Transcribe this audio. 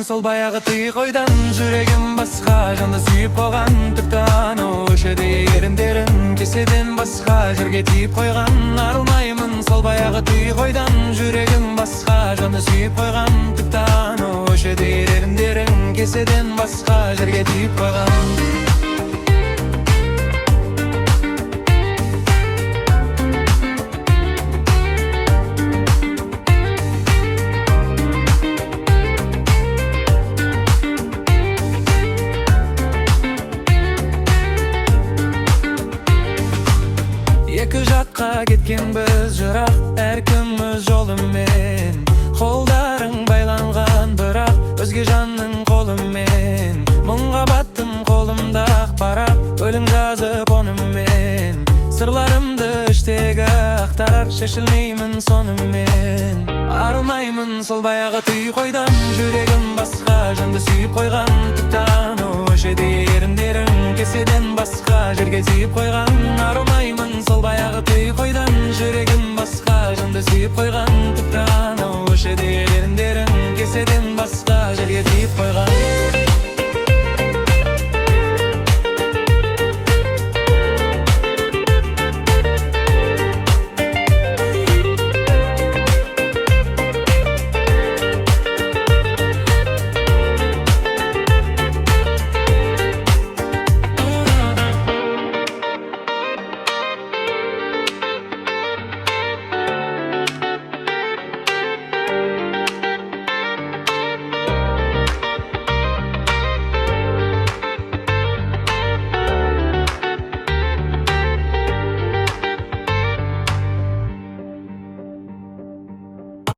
сол баяғы тый қойдан. Жүрегім басқа жанды сүйіп қойған. Тіпті анау өшеді еріндерін, кеседен басқа жерге тиіп қойған. Арылмаймын сол баяғы тый қойдан. Жүрегім басқа жанды сүйіп қойған. Тіпті анау өшеді еріндерін, кеседен басқа жерге тиіп қойған. Екі жаққа кеткен біз жырақ, әркім өз жолымен. Қолдарың байланған бірақ, өзге жанның қолымен. Мұңға баттым қолымда ақпарат, өлең жазып онымен. Сырларымды іштегі ақтарар, шешілмеймін сонымен. Арылмаймын сол баяғы тый қойдан. Жүрегім басқа жанды сүйіп қойған. Тіпті анау өшеді еріндерің, кеседен басқа жерге тиіп қойған. Арылмаймын сол баяғы